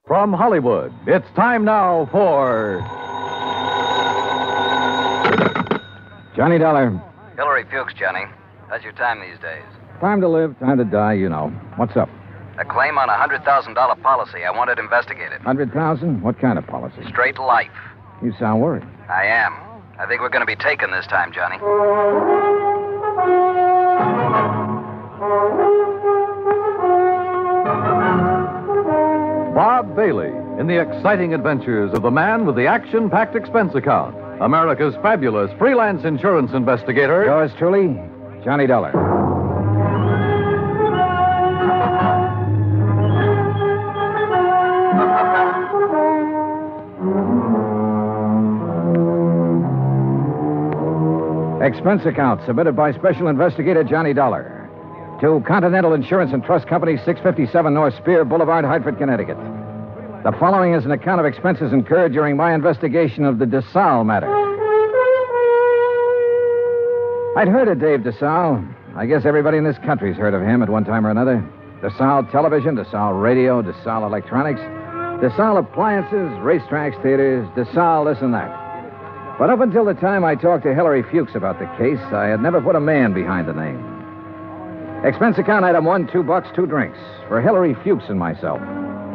From Hollywood, it's time now for Johnny Dollar. Hillary Fuchs, Johnny. How's your time these days? Time to live, time to die, you know. What's up? A claim on a $100,000 policy. I want it investigated. 100,000? What kind of policy? Straight life. You sound worried. I am. I think we're going to be taken this time, Johnny. Bob Bailey in the exciting adventures of the man with the action-packed expense account, America's fabulous freelance insurance investigator. Yours truly, Johnny Dollar. Expense account submitted by Special Investigator Johnny Dollar to Continental Insurance and Trust Company, 657 North Spear Boulevard, Hartford, Connecticut. The following is an account of expenses incurred during my investigation of the Desalles matter. I'd heard of Dave Desalles. I guess everybody in this country's heard of him at one time or another. Desalles Television, Desalles Radio, Desalles Electronics, Desalles Appliances, racetracks, theaters, Desalles this and that. But up until the time I talked to Hillary Fuchs about the case, I had never put a man behind the name. Expense account item $1, $2, 2 drinks for Hillary Fuchs and myself.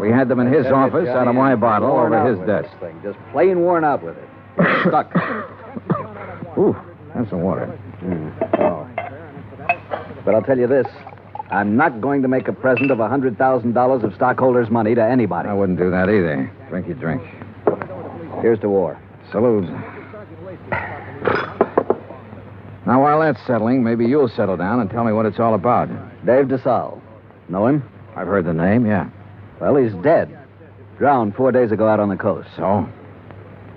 We had them in his office out of my bottle over his desk. Just plain worn out with it. Stuck. Ooh, that's some water. Oh. But I'll tell you this. I'm not going to make a present of $100,000 of stockholders' money to anybody. I wouldn't do that either. Drink your drink. Here's to war. Salute. Now, while that's settling, maybe you'll settle down and tell me what it's all about. Dave Desalles. Know him? I've heard the name, yeah. Well, he's dead. Drowned 4 days ago out on the coast. So?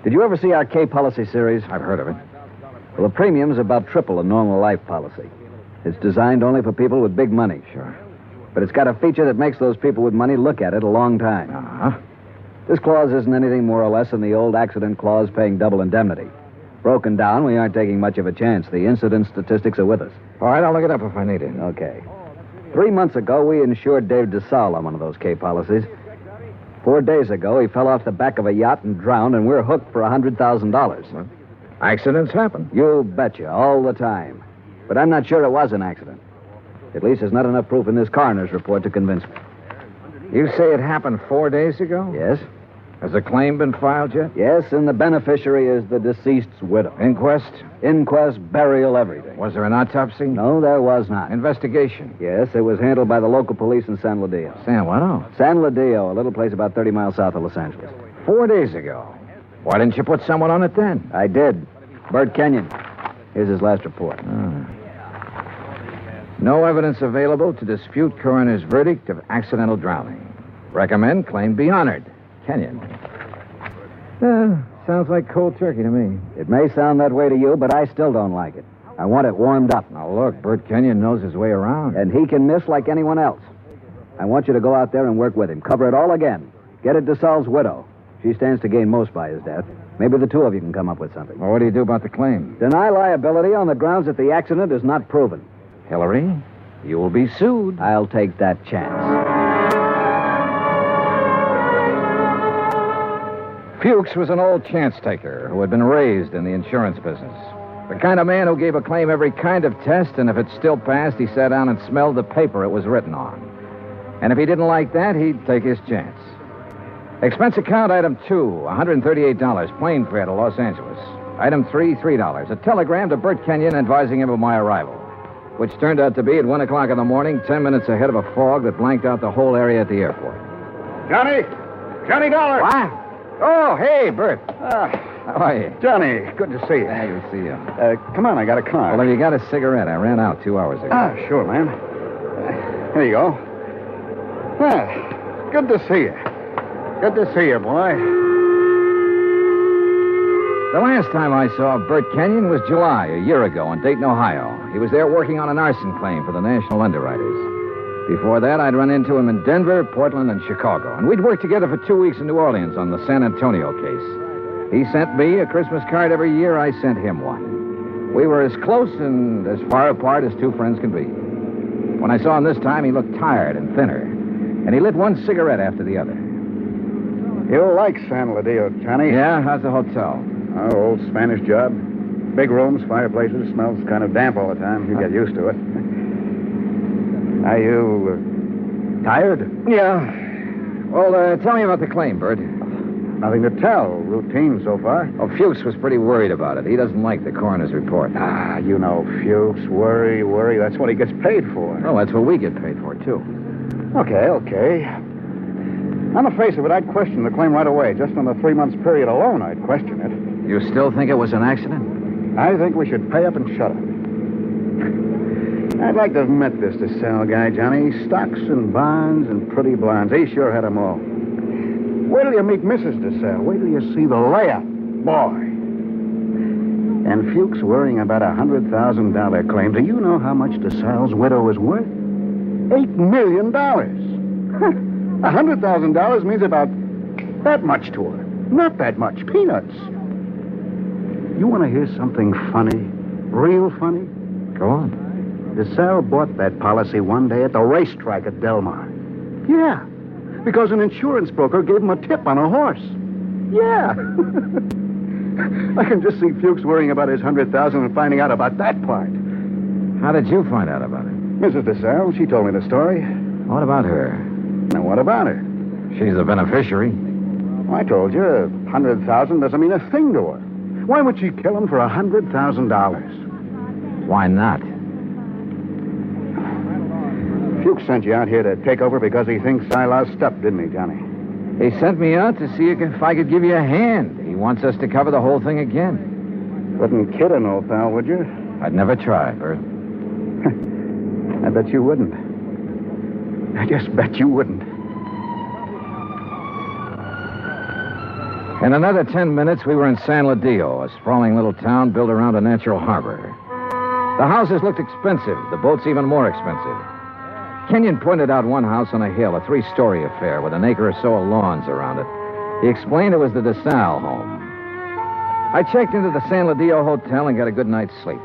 Did you ever see our K policy series? I've heard of it. Well, the premium's about triple a normal life policy. It's designed only for people with big money. Sure. But it's got a feature that makes those people with money look at it a long time. Uh-huh. This clause isn't anything more or less than the old accident clause paying double indemnity. Broken down, we aren't taking much of a chance. The incident statistics are with us. All right, I'll look it up if I need it. Okay. 3 months ago, we insured Dave Desalles on one of those K policies. 4 days ago, he fell off the back of a yacht and drowned, and we're hooked for $100,000. Well, accidents happen. You betcha, all the time. But I'm not sure it was an accident. At least there's not enough proof in this coroner's report to convince me. You say it happened 4 days ago? Yes? Has the claim been filed yet? Yes, and the beneficiary is the deceased's widow. Inquest? Inquest, burial, everything. Was there an autopsy? No, there was not. Investigation? Yes, it was handled by the local police in San Ladillo. San Juan? San Ladillo, a little place about 30 miles south of Los Angeles. 4 days ago. Why didn't you put someone on it then? I did. Bert Kenyon. Here's his last report. No evidence available to dispute coroner's verdict of accidental drowning. Recommend claim be honored. Kenyon. Sounds like cold turkey to me. It may sound that way to you, but I still don't like it. I want it warmed up. Now, look, Bert Kenyon knows his way around. And he can miss like anyone else. I want you to go out there and work with him. Cover it all again. Get at Desalles' widow. She stands to gain most by his death. Maybe the two of you can come up with something. Well, what do you do about the claim? Deny liability on the grounds that the accident is not proven. Hillary, you will be sued. I'll take that chance. Fuchs was an old chance taker who had been raised in the insurance business. The kind of man who gave a claim every kind of test, and if it still passed, he sat down and smelled the paper it was written on. And if he didn't like that, he'd take his chance. Expense account item 2, $138, plane fare to Los Angeles. Item 3, $3, a telegram to Bert Kenyon advising him of my arrival, which turned out to be at 1 o'clock in the morning, 10 minutes ahead of a fog that blanked out the whole area at the airport. Johnny Dollar! What? Oh, hey, Bert. How are you? Johnny, good to see you. Yeah, good to see you. Come on, I got a car. Well, have you got a cigarette? I ran out 2 hours ago. Sure, man. Here you go. Good to see you. Good to see you, boy. The last time I saw Bert Kenyon was July, a year ago, in Dayton, Ohio. He was there working on an arson claim for the National Underwriters. Before that, I'd run into him in Denver, Portland, and Chicago. And we'd worked together for 2 weeks in New Orleans on the San Antonio case. He sent me a Christmas card every year. I sent him one. We were as close and as far apart as two friends can be. When I saw him this time, he looked tired and thinner. And he lit one cigarette after the other. You'll like San Ladillo, Johnny. Yeah? How's the hotel? Oh, old Spanish job. Big rooms, fireplaces, smells kind of damp all the time. You get used to it. Are you tired? Yeah. Well, tell me about the claim, Bert. Nothing to tell. Routine so far. Oh, Fuchs was pretty worried about it. He doesn't like the coroner's report. Ah, you know, Fuchs, worry. That's what he gets paid for. Oh, that's what we get paid for, too. Okay. On the face of it, I'd question the claim right away. Just on the 3 months period alone, I'd question it. You still think it was an accident? I think we should pay up and shut up. I'd like to have met this Desalles guy, Johnny. Stocks and bonds and pretty blondes. He sure had 'em all. Wait till you meet Mrs. Desalles. Wait till you see the layup. Boy. And Fuchs worrying about a $100,000 claim. Do you know how much Desalles' widow is worth? $8 million. $100,000 means about that much to her. Not that much. Peanuts. You want to hear something funny? Real funny? Go on. Desalles bought that policy one day at the racetrack at Del Mar. Yeah, because an insurance broker gave him a tip on a horse. Yeah. I can just see Fuchs worrying about his $100,000 and finding out about that part. How did you find out about it? Mrs. Desalles, she told me the story. What about her? Now, what about her? She's the beneficiary. Well, I told you, 100,000 doesn't mean a thing to her. Why would she kill him for $100,000? Why not? Fuchs sent you out here to take over because he thinks I lost stuff, didn't he, Johnny? He sent me out to see if I could give you a hand. He wants us to cover the whole thing again. Wouldn't kid an old pal, would you? I'd never try, Bert. I bet you wouldn't. I just bet you wouldn't. In another 10 minutes, we were in San Ladillo, a sprawling little town built around a natural harbor. The houses looked expensive, the boats even more expensive. Kenyon pointed out one house on a hill, a 3-story affair with an acre or so of lawns around it. He explained it was the Desalles home. I checked into the San Ladillo Hotel and got a good night's sleep.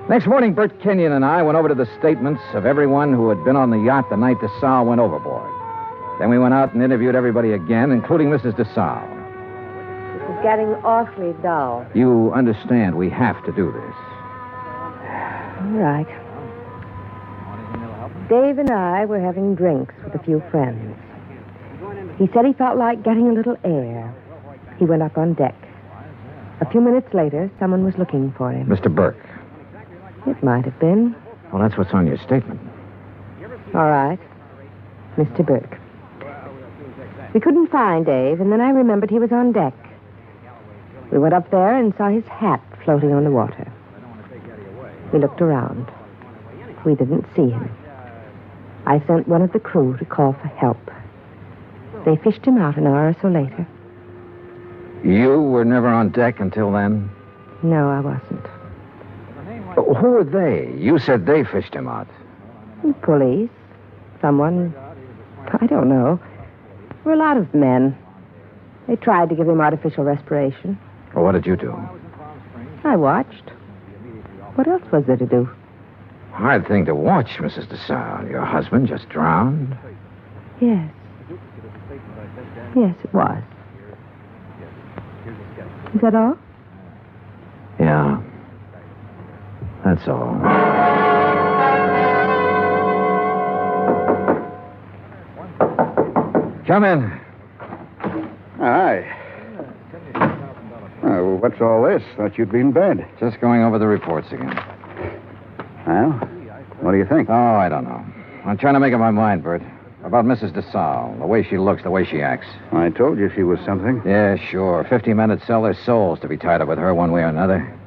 Next morning, Bert Kenyon and I went over to the statements of everyone who had been on the yacht the night Desalles went overboard. Then we went out and interviewed everybody again, including Mrs. Desalles. It's getting awfully dull. You understand we have to do this. All right. Dave and I were having drinks with a few friends. He said he felt like getting a little air. He went up on deck. A few minutes later, someone was looking for him. Mr. Burke. It might have been. Well, that's what's on your statement. All right. Mr. Burke. We couldn't find Dave, and then I remembered he was on deck. We went up there and saw his hat floating on the water. We looked around. We didn't see him. I sent one of the crew to call for help. They fished him out an hour or so later. You were never on deck until then? No, I wasn't. Who were they? You said they fished him out. Police. Someone. I don't know. There were a lot of men. They tried to give him artificial respiration. Well, what did you do? I watched. What else was there to do? Hard thing to watch, Mrs. Desalles. Your husband just drowned. Yes. Yes, it was. Is that all? Yeah. That's all. Come in. Hi. Oh, what's all this? Thought you'd be in bed. Just going over the reports again. Well, what do you think? Oh, I don't know. I'm trying to make up my mind, Bert. About Mrs. Desalles. The way she looks, the way she acts. I told you she was something. Yeah, sure. 50 men would sell their souls to be tied up with her one way or another.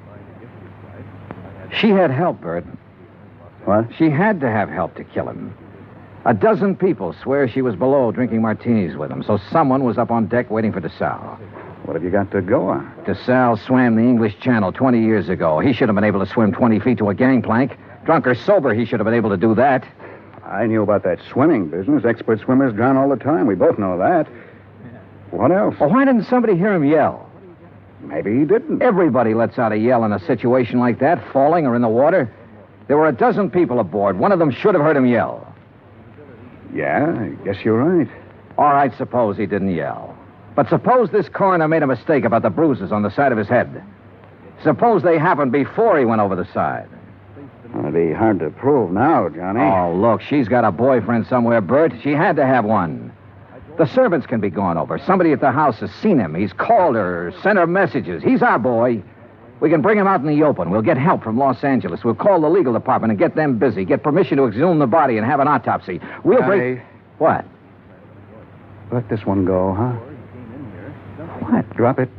She had help, Bert. What? She had to have help to kill him. A dozen people swear she was below drinking martinis with him, so someone was up on deck waiting for Desalles. What have you got to go on? Desalles swam the English Channel 20 years ago. He should have been able to swim 20 feet to a gangplank. Drunk or sober, he should have been able to do that. I knew about that swimming business. Expert swimmers drown all the time. We both know that. What else? Well, why didn't somebody hear him yell? Maybe he didn't. Everybody lets out a yell in a situation like that, falling or in the water. There were a dozen people aboard. One of them should have heard him yell. Yeah, I guess you're right. All right, suppose he didn't yell. But suppose this coroner made a mistake about the bruises on the side of his head. Suppose they happened before he went over the side. It'd be hard to prove now, Johnny. Oh, look, she's got a boyfriend somewhere, Bert. She had to have one. The servants can be gone over. Somebody at the house has seen him. He's called her, sent her messages. He's our boy. We can bring him out in the open. We'll get help from Los Angeles. We'll call the legal department and get them busy. Get permission to exhume the body and have an autopsy. We'll bring... What? Let this one go, huh? What? Drop it.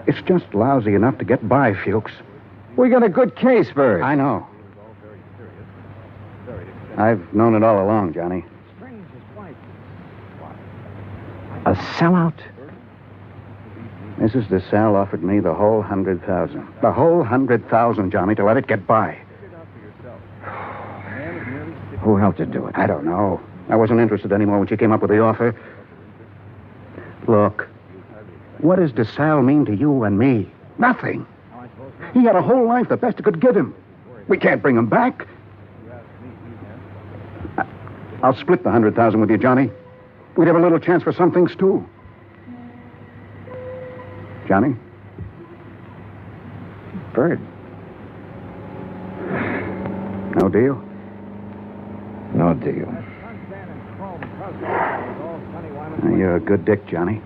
It's just lousy enough to get by, Fuchs. We got a good case, Bert. I know. I've known it all along, Johnny. A sellout? Mrs. Desalles offered me the whole 100,000. The whole 100,000, Johnny, to let it get by. Who helped you do it? I don't know. I wasn't interested anymore when she came up with the offer. Look, what does Desalles mean to you and me? Nothing. He had a whole life, the best it could give him. We can't bring him back. I'll split the 100,000 with you, Johnny. We'd have a little chance for some things, too. Johnny? Bert. No deal? No deal. You're a good dick, Johnny.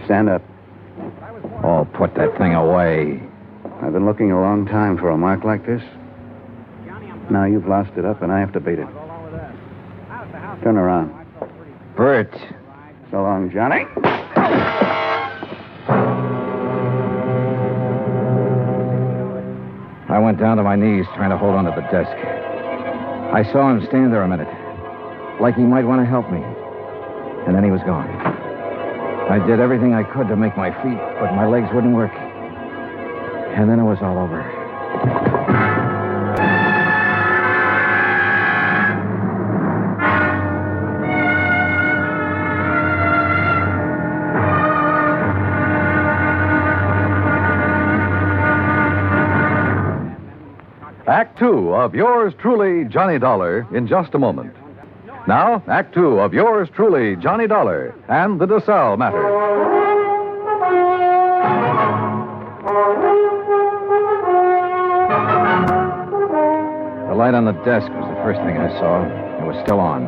Stand up. Oh, put that thing away. I've been looking a long time for a mark like this. Now you've lost it up, and I have to beat it. Turn around. Bert. So long, Johnny. I went down to my knees trying to hold onto the desk. I saw him stand there a minute, like he might want to help me. And then he was gone. I did everything I could to make my feet, but my legs wouldn't work. And then it was all over. Act Two of yours truly, Johnny Dollar, in just a moment. Now, Act Two of yours truly, Johnny Dollar, and the Desalles matter. The light on the desk was the first thing I saw. It was still on.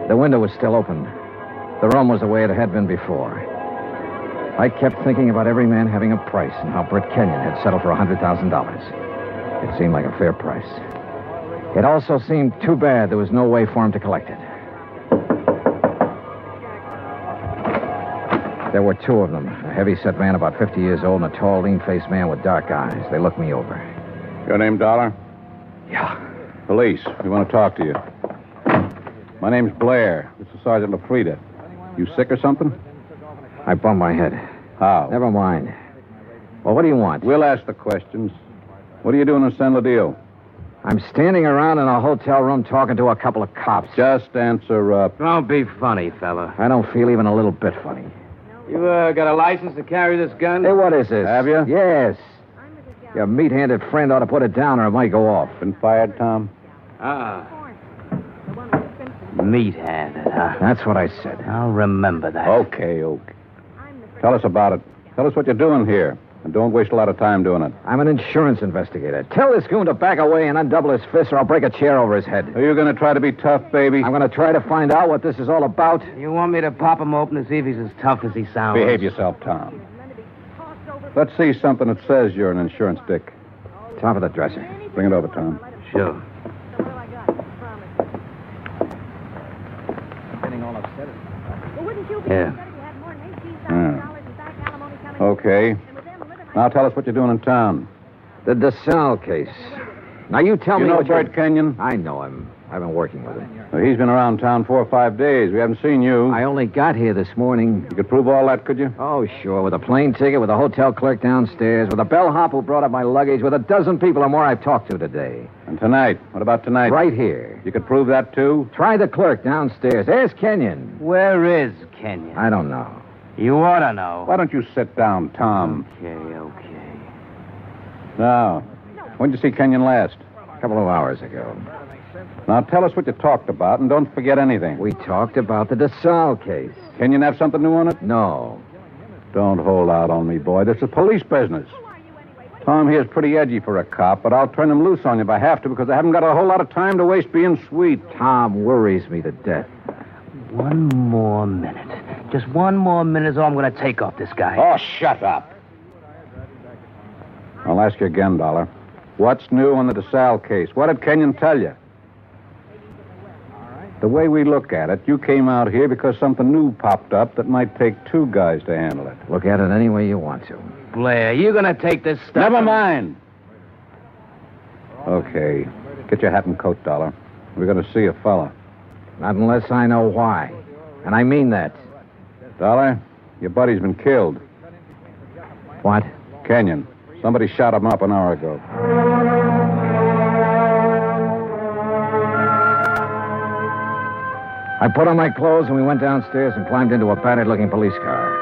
The window was still open. The room was the way it had been before. I kept thinking about every man having a price and how Britt Kenyon had settled for $100,000. It seemed like a fair price. It also seemed too bad there was no way for him to collect it. There were two of them, a heavy-set man about 50 years old and a tall, lean-faced man with dark eyes. They looked me over. Your name, Dollar? Yeah. Police. We want to talk to you. My name's Blair. This is Sergeant LaFrida. You sick or something? I bumped my head. How? Never mind. Well, what do you want? We'll ask the questions. What are you doing in San Ladillo? I'm standing around in a hotel room talking to a couple of cops. Just answer up. Don't be funny, fella. I don't feel even a little bit funny. You got a license to carry this gun? Hey, what is this? Have you? Yes. Your meat-handed friend ought to put it down or it might go off. Been fired, Tom? Meat-handed, huh? That's what I said. I'll remember that. Okay. Tell us about it. Tell us what you're doing here. And don't waste a lot of time doing it. I'm an insurance investigator. Tell this goon to back away and undouble his fist or I'll break a chair over his head. Are you going to try to be tough, baby? I'm going to try to find out what this is all about. You want me to pop him open to see if he's as tough as he sounds? Behave yourself, Tom. Let's see something that says you're an insurance dick. Top of the dresser. Bring it over, Tom. Sure. Yeah. Okay. Now tell us what you're doing in town. The Desalles case. Now you tell You me know what Bert Kenyon? I know him. I've been working with him. Well, he's been around town 4 or 5 days. We haven't seen you. I only got here this morning. You could prove all that, could you? Oh, sure. With a plane ticket, with a hotel clerk downstairs, with a bellhop who brought up my luggage, with a dozen people or more I've talked to today. And tonight? What about tonight? Right here. You could prove that, too? Try the clerk downstairs. Ask Kenyon. Where is Kenyon? I don't know. You ought to know. Why don't you sit down, Tom? Okay. Now, when did you see Kenyon last? A couple of hours ago. Now tell us what you talked about, and don't forget anything. We talked about the Desalles case. Kenyon have something new on it? No. Don't hold out on me, boy. This is police business. Tom here's pretty edgy for a cop, but I'll turn him loose on you if I have to, because I haven't got a whole lot of time to waste being sweet. Tom worries me to death. One more minute. Just one more minute is all I'm going to take off this guy. Oh, shut up. I'll ask you again, Dollar. What's new on the Desalles case? What did Kenyon tell you? The way we look at it, you came out here because something new popped up that might take two guys to handle it. Look at it any way you want to. Blair, you going to take this stuff? Never mind. Okay. Get your hat and coat, Dollar. We're going to see a fella. Not unless I know why. And I mean that. Dollar, your buddy's been killed. What? Kenyon. Somebody shot him up an hour ago. I put on my clothes and we went downstairs and climbed into a battered-looking police car.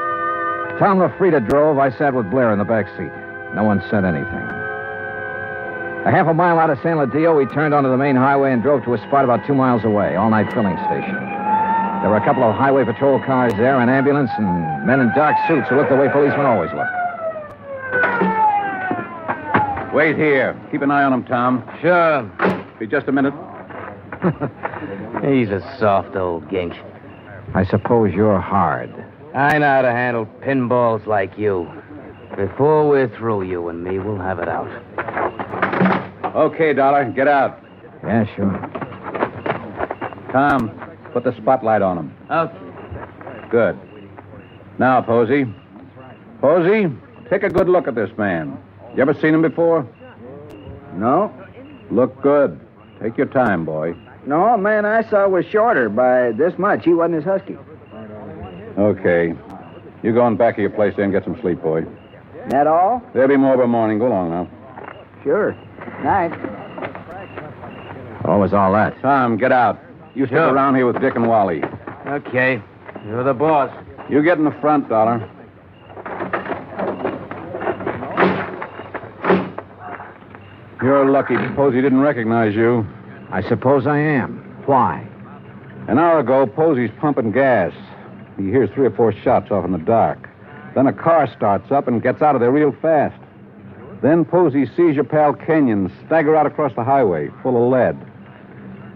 Tom LaFrida drove. I sat with Blair in the back seat. No one said anything. A half a mile out of San Ladillo, we turned onto the main highway and drove to a spot about 2 miles away, all-night filling station. There were a couple of highway patrol cars there, an ambulance, and men in dark suits who looked the way policemen always look. Wait here. Keep an eye on him, Tom. Sure. Be just a minute. He's a soft old gink. I suppose you're hard. I know how to handle pinballs like you. Before we're through, you and me, we'll have it out. Okay, Dollar. Get out. Yeah, sure. Tom, put the spotlight on him. Okay. Good. Now, Posey. Posey, take a good look at this man. You ever seen him before? No? Look good. Take your time, boy. No, man I saw was shorter by this much. He wasn't as husky. Okay. You go in back of your place there and get some sleep, boy. That all? There'll be more of a morning. Go along now. Sure. Night. What was all that? Tom, get out. You stick around here with Dick and Wally. Okay. You're the boss. You get in the front, Dollar. You're lucky. Posey didn't recognize you. I suppose I am. Why? An hour ago, Posey's pumping gas. He hears 3 or 4 shots off in the dark. Then a car starts up and gets out of there real fast. Then Posey sees your pal Kenyon stagger out across the highway, full of lead.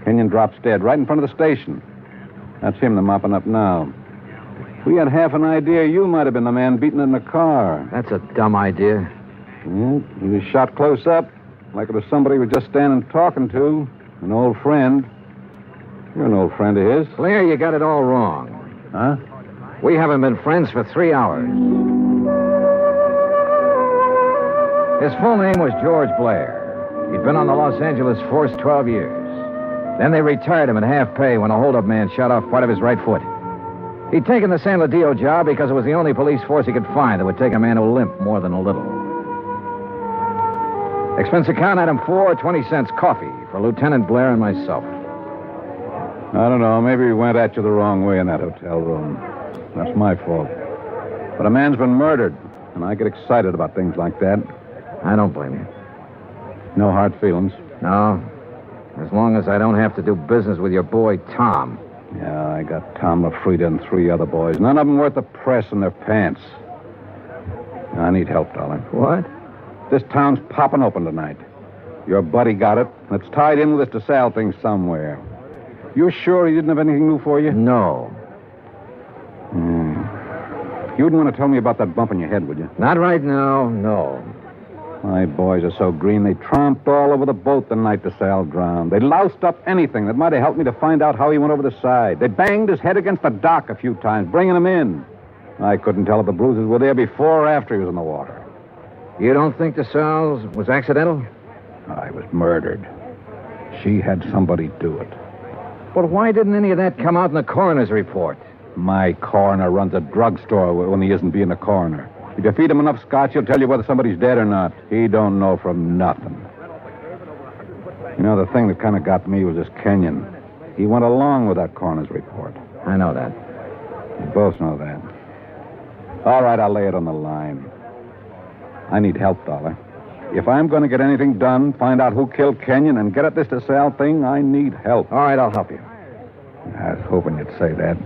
Kenyon drops dead right in front of the station. That's him they're mopping up now. We had half an idea you might have been the man beaten in the car. That's a dumb idea. Yeah, he was shot close up, like it was somebody he was just standing talking to. An old friend. You're an old friend of his. Blair, you got it all wrong. Huh? We haven't been friends for 3 hours. His full name was George Blair. He'd been on the Los Angeles force 12 years. Then they retired him at half pay when a holdup man shot off part of his right foot. He'd taken the San Ladillo job because it was the only police force he could find that would take a man who limped more than a little. Expense account item 4, 20 cents coffee for Lieutenant Blair and myself. I don't know. Maybe we went at you the wrong way in that hotel room. That's my fault. But a man's been murdered, and I get excited about things like that. I don't blame you. No hard feelings. No. As long as I don't have to do business with your boy, Tom. Yeah, I got Tom LaFrida and 3 other boys. None of them worth the press in their pants. I need help, darling. What? This town's popping open tonight. Your buddy got it. It's tied in with this Desalles thing somewhere. You're sure he didn't have anything new for you? No. You wouldn't want to tell me about that bump in your head, would you? Not right now, no. My boys are so green, they tromped all over the boat the night Desalles drowned. They loused up anything that might have helped me to find out how he went over the side. They banged his head against the dock a few times, bringing him in. I couldn't tell if the bruises were there before or after he was in the water. You don't think Desalles was accidental? I was murdered. She had somebody do it. But why didn't any of that come out in the coroner's report? My coroner runs a drugstore when he isn't being a coroner. If you feed him enough scotch, he'll tell you whether somebody's dead or not. He don't know from nothing. You know, the thing that kind of got me was this Kenyon. He went along with that coroner's report. I know that. We both know that. All right, I'll lay it on the line. I need help, Dollar. If I'm going to get anything done, find out who killed Kenyon, and get at this DeSalle thing, I need help. All right, I'll help you. I was hoping you'd say that.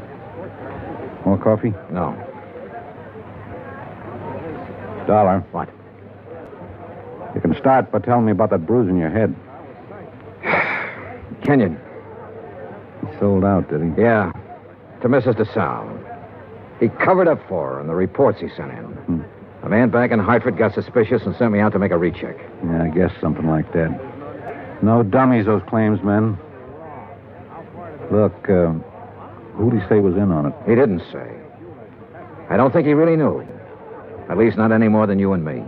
More coffee? No. Dollar. What? You can start by telling me about that bruise in your head. Kenyon. He sold out, did he? Yeah. To Mrs. DeSalle. He covered up for her in the reports he sent in. A man back in Hartford got suspicious and sent me out to make a recheck. Yeah, I guess something like that. No dummies, those claims men. Look, who'd he say was in on it? He didn't say. I don't think he really knew. At least not any more than you and me.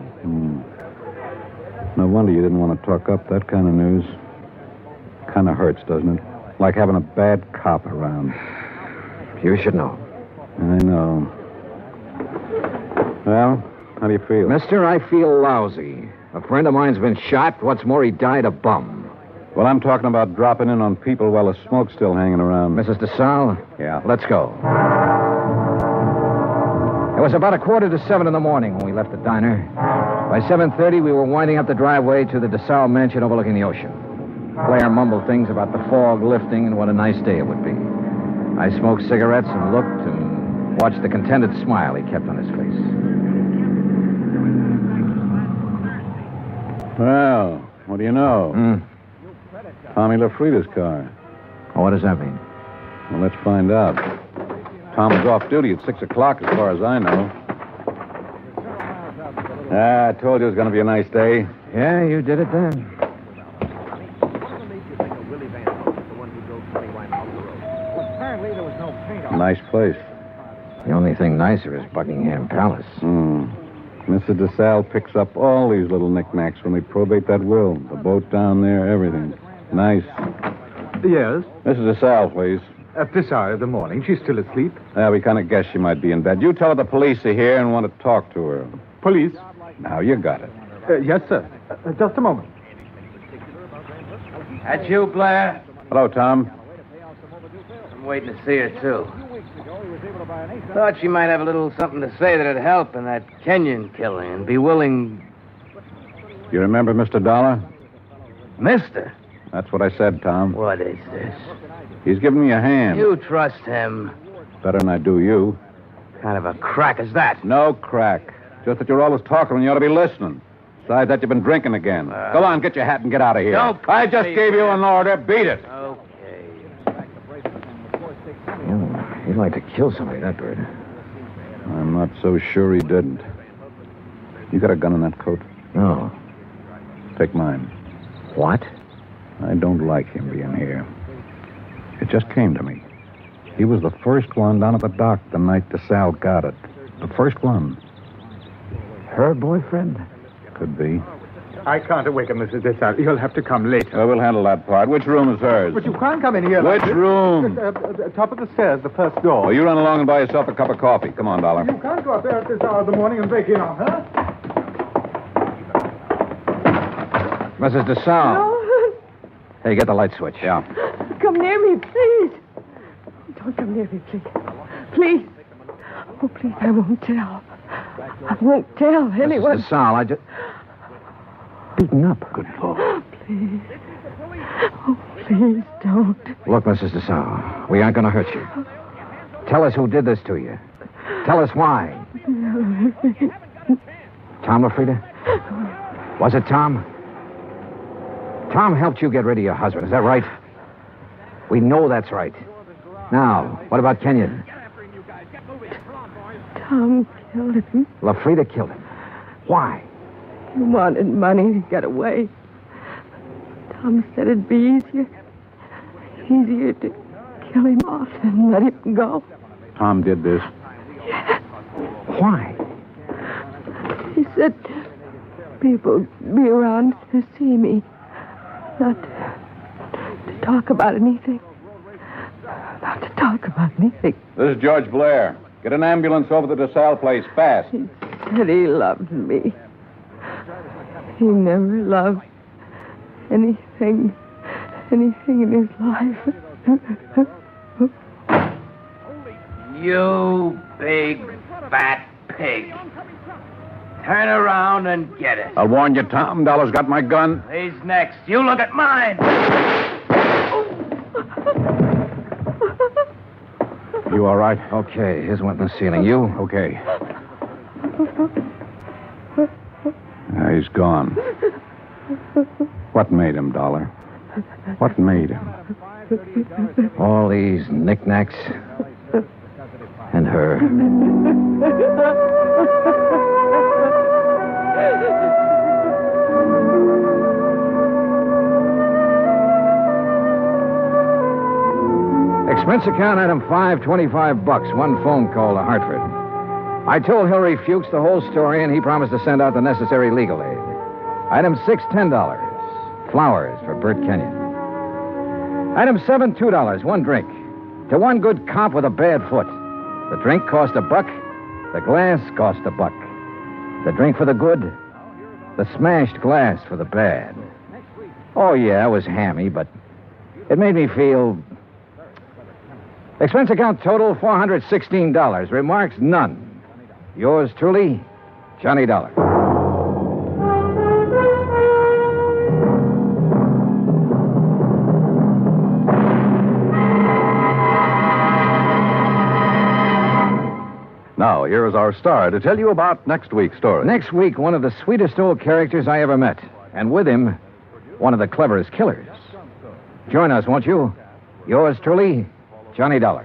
No wonder you didn't want to talk up that kind of news. Kind of hurts, doesn't it? Like having a bad cop around. You should know. I know. Well, how do you feel? Mister, I feel lousy. A friend of mine's been shot. What's more, he died a bum. Well, I'm talking about dropping in on people while the smoke's still hanging around. Mrs. DeSalle? Yeah. Let's go. It was about 6:45 in the morning when we left the diner. By 7:30, we were winding up the driveway to the DeSalle mansion overlooking the ocean. Blair mumbled things about the fog lifting and what a nice day it would be. I smoked cigarettes and looked and watched the contented smile he kept on his face. Well, what do you know? Tommy LaFrida's car. Oh, what does that mean? Well, let's find out. Tom was off duty at 6 o'clock, as far as I know. I told you it was going to be a nice day. Yeah, you did it then. Nice place. The only thing nicer is Buckingham Palace. Mrs. DeSalle picks up all these little knickknacks when they probate that will. The boat down there, everything. Nice. Yes? Mrs. DeSalle, please. At this hour of the morning. She's still asleep. Yeah, we kind of guessed she might be in bed. You tell her the police are here and want to talk to her. Police? Now, you got it. Yes, sir. Just a moment. That's you, Blair? Hello, Tom. I'm waiting to see her, too. Thought she might have a little something to say that'd help in that Kenyon killing and be willing... You remember Mr. Dollar? Mister? That's what I said, Tom. What is this? He's giving me a hand. You trust him. Better than I do you. Kind of a crack is that? No crack. Just that you're always talking when you ought to be listening. Besides that, you've been drinking again. Go on, get your hat and get out of here. Don't I just gave you an order. Beat it. Okay. Oh, he'd like to kill somebody, that bird. I'm not so sure he didn't. You got a gun in that coat? No. Take mine. What? I don't like him being here. It just came to me. He was the first one down at the dock the night DeSalle got it. The first one. Her boyfriend? Could be. I can't awaken Mrs. DeSalle. You'll have to come later. We'll handle that part. Which room is hers? But you can't come in here. Which like this. room? Top of the stairs, the first door. Oh, you run along and buy yourself a cup of coffee. Come on, Dollar. You can't go up there at this hour of the morning and break in on her. Mrs. DeSalle. No. Hey, get the light switch. Yeah. Come near me, please. Don't come near me, please. Please. Oh, please, I won't tell. I won't tell anyone. Mrs. DeSalle, I just... Beaten up. Good Lord. Please. Oh, please don't. Look, Mrs. DeSalle, we aren't going to hurt you. Tell us who did this to you. Tell us why. Tom LaFrida? Was it Tom? Tom helped you get rid of your husband, is that right? We know that's right. Now, what about Kenyon? Tom killed him. LaFrida killed him. Why? He wanted money to get away. Tom said it'd be easier to kill him off than let him go. Tom did this. Why? He said people would be around to see me. Not to talk about anything. Not to talk about anything. This is George Blair. Get an ambulance over to the DeSalle place, fast. He said he loved me. He never loved anything in his life. You big, fat pig. Turn around and get it. I'll warn you, Tom. Dollar's got my gun. He's next. You look at mine. You all right? Okay, here's one in the ceiling. You? Okay. He's gone. What made him, Dollar? What made him? All these knickknacks. And her. Expense account item 5, $25. One phone call to Hartford. I told Hillary Fuchs the whole story, and he promised to send out the necessary legal aid. Item 6, $10. Flowers for Bert Kenyon. Item 7, $2. One drink. To one good cop with a bad foot. The drink cost $1. The glass cost $1. The drink for the good. The smashed glass for the bad. Oh, yeah, it was hammy, but it made me feel... Expense account total, $416. Remarks, none. Yours truly, Johnny Dollar. Now, here is our star to tell you about next week's story. Next week, one of the sweetest old characters I ever met. And with him, one of the cleverest killers. Join us, won't you? Yours truly, Johnny Dollar.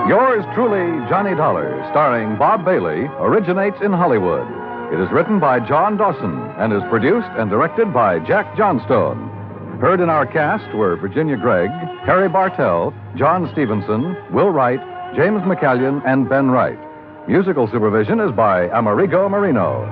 Yours truly, Johnny Dollar, starring Bob Bailey, originates in Hollywood. It is written by John Dawson and is produced and directed by Jack Johnstone. Heard in our cast were Virginia Gregg, Harry Bartell, John Stevenson, Will Wright, James McCallion, and Ben Wright. Musical supervision is by Amerigo Marino.